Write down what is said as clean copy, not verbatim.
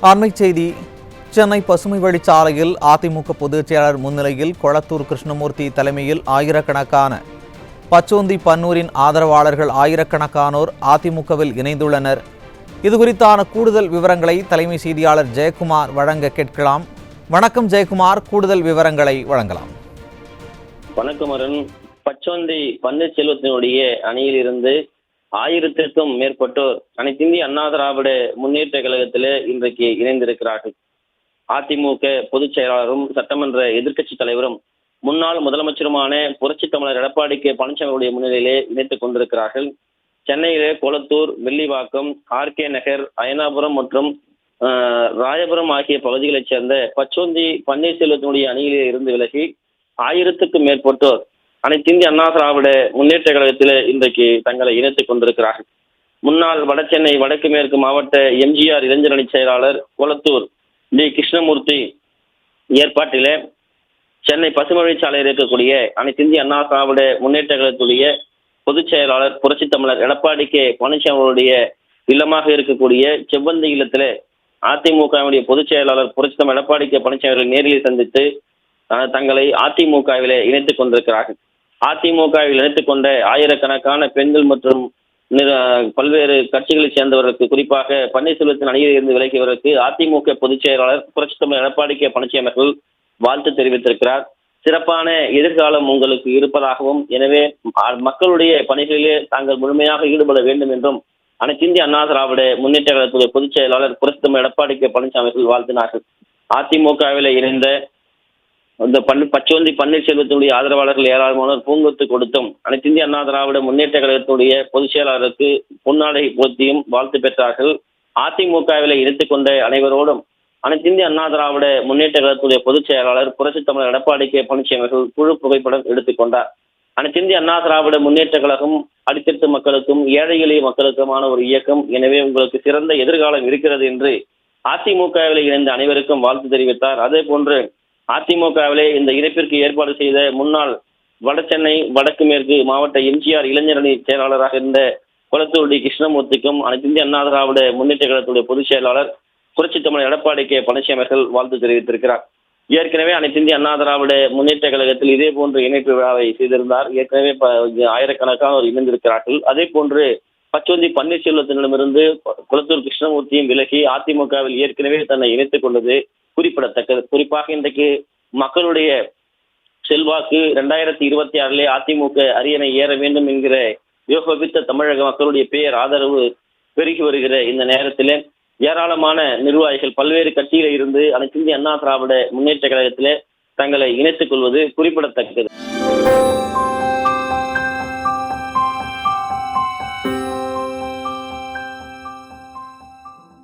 அண்மை செய்தி. சென்னை பசுமை வழிச்சாலையில் அதிமுக பொதுச் செயலாளர் முன்னிலையில் கொளத்தூர் கிருஷ்ணமூர்த்தி தலைமையில் ஆயிரக்கணக்கான பச்சோந்தி பன்னூரின் ஆதரவாளர்கள் ஆயிரக்கணக்கானோர் அதிமுகவில் இணைந்துள்ளனர். இதுகுறித்தான கூடுதல் விவரங்களை தலைமை செய்தியாளர் ஜெயக்குமார் வழங்க கேட்கலாம். வணக்கம் ஜெயக்குமார், கூடுதல் விவரங்களை வழங்கலாம். வணக்கம் அருண். பச்சோந்தி பன்னீர்செல்வத்தினுடைய அணியில் இருந்து 1000க்கும் மேற்பட்டோர் அனைத்திந்திய அண்ணா திராவிட முன்னேற்ற கழகத்தில் இன்றைக்கு இணைந்திருக்கிறார்கள். அதிமுக பொதுச் செயலாளரும் சட்டமன்ற எதிர்க்கட்சி தலைவரும் முன்னாள் முதலமைச்சருமான புரட்சி தமிழர் எடப்பாடி கே பழனிசாமியுடைய முன்னிலையிலே இணைத்துக் கொண்டிருக்கிறார்கள். சென்னையிலே கொளத்தூர், வெள்ளிவாக்கம், ஆர்கே நகர், அயனாபுரம் மற்றும் ராயபுரம் ஆகிய பகுதிகளைச் சேர்ந்த பச்சோந்தி பன்னீர்செல்வத்தினுடைய அணியிலே இருந்து விலகி 1000க்கும் மேற்பட்டோர் அனைத்திந்திய அண்ணா திராவிட முன்னேற்ற கழகத்தில் இன்றைக்கு தங்களை இணைத்துக் கொண்டிருக்கிறார்கள். முன்னாள் வடசென்னை வடக்கு மேற்கு மாவட்ட எம்ஜிஆர் இளைஞரணி செயலாளர் கொளத்தூர் டி கிருஷ்ணமூர்த்தி ஏற்பாட்டிலே சென்னை பசுமொழிச்சாலையில் இருக்கக்கூடிய அனைத்திந்திய அண்ணா திராவிட முன்னேற்ற கழகத்துடைய பொதுச் செயலாளர் புரட்சி தமிழர் எடப்பாடி கே பழனிசாமியுடைய இல்லமாக இருக்கக்கூடிய செவ்வந்தி இல்லத்திலே அதிமுகவுடைய பொதுச் செயலாளர் புரட்சி தமிழர் எடப்பாடி கே பழனிசாமி அவர்கள் நேரில் சந்தித்து தங்களை அதிமுகவிலே இணைத்துக் கொண்டிருக்கிறார்கள். அதிமுகவில் இணைத்துக் கொண்ட ஆயிரக்கணக்கான பெண்கள் மற்றும் பல்வேறு கட்சிகளைச் சேர்ந்தவர்களுக்கு, குறிப்பாக பன்னீர்செல்வத்தின் அணியில் இருந்து விலகியவருக்கு அதிமுக பொதுச் செயலாளர் புரட்சி தமிழர் எடப்பாடி கே பழனிசாமி அவர்கள் வாழ்த்து தெரிவித்திருக்கிறார். சிறப்பான எதிர்காலம் உங்களுக்கு இருப்பதாகவும், எனவே மக்களுடைய பணிகளிலே தாங்கள் முழுமையாக ஈடுபட வேண்டும் என்றும் அனைத்திந்திய அண்ணா திராவிட முன்னேற்ற கழகத்துடைய பொதுச் செயலாளர் புரட்சி தமிழர் எடப்பாடி கே பழனிசாமி அவர்கள் வாழ்த்தினார்கள். அதிமுகவில் இணைந்த இந்த பச்சோந்தி பன்னீர்செல்வத்தினுடைய ஆதரவாளர்கள் ஏராளமானோர் பூங்கொத்து கொடுத்தும் அனைத்திந்திய அண்ணா திராவிட முன்னேற்ற கழகத்தினுடைய பொதுச் செயலாளருக்கு பொன்னாடை போர்த்தியும் வாழ்த்து பெற்றார்கள். அதிமுகவில் இணைத்துக் கொண்ட அனைவரோடும் அனைத்திந்திய அண்ணா திராவிட முன்னேற்ற கழகத்துடைய பொதுச் செயலாளர் புரட்சி தமிழர் எடப்பாடி கே பழனிசாமி அவர்கள் குழு புகைப்படம் எடுத்துக்கொண்டார். அனைத்திந்திய அண்ணா திராவிட முன்னேற்ற கழகம் அடித்தட்டு மக்களுக்கும் ஏழை எளிய மக்களுக்குமான ஒரு இயக்கம். எனவே உங்களுக்கு சிறந்த எதிர்காலம் இருக்கிறது என்று அதிமுகவில் இணைந்த அனைவருக்கும் வாழ்த்து தெரிவித்தார். அதே போன்று அதிமுகவிலே இந்த இணைப்பிற்கு ஏற்பாடு செய்த முன்னாள் வடசென்னை வடக்கு மேற்கு மாவட்ட எம்ஜிஆர் இளைஞரணி செயலாளராக இருந்த கொளத்தூர் டி கிருஷ்ணமூர்த்திக்கும் அனைத்திந்திய அண்ணா திராவிட முன்னேற்ற கழகத்துடைய பொதுச் செயலாளர் புரட்சி தமிழர் எடப்பாடி கே பழனிசாமி அவர்கள் வாழ்த்து தெரிவித்திருக்கிறார். ஏற்கனவே அனைத்திந்திய அண்ணா திராவிட முன்னேற்ற கழகத்தில் இதே போன்று இணைப்பு விழாவை செய்திருந்தார். ஏற்கனவே ஆயிரக்கணக்கானோர் இணைந்திருக்கிறார்கள். அதே போன்று பச்சோந்தி பன்னீர்செல்வத்திடமிருந்து கொளத்தூர் கிருஷ்ணமூர்த்தியும் விலகி அதிமுகவில் ஏற்கனவே தன்னை இணைத்துக் கொண்டது குறிப்பிடத்தக்கது. குறிப்பாக இன்றைக்கு மக்களுடைய செல்வாக்கு 2026 அதிமுக அரியணை ஏற வேண்டும் என்கிற யோகபித்த தமிழக மக்களுடைய பெயர் ஆதரவு பெருகி வருகிற இந்த நேரத்திலே ஏராளமான நிர்வாகிகள் பல்வேறு கட்சியில இருந்து அனைத்திந்திய அண்ணா திராவிட முன்னேற்ற கழகத்திலே தங்களை இணைத்துக் கொள்வது குறிப்பிடத்தக்கது.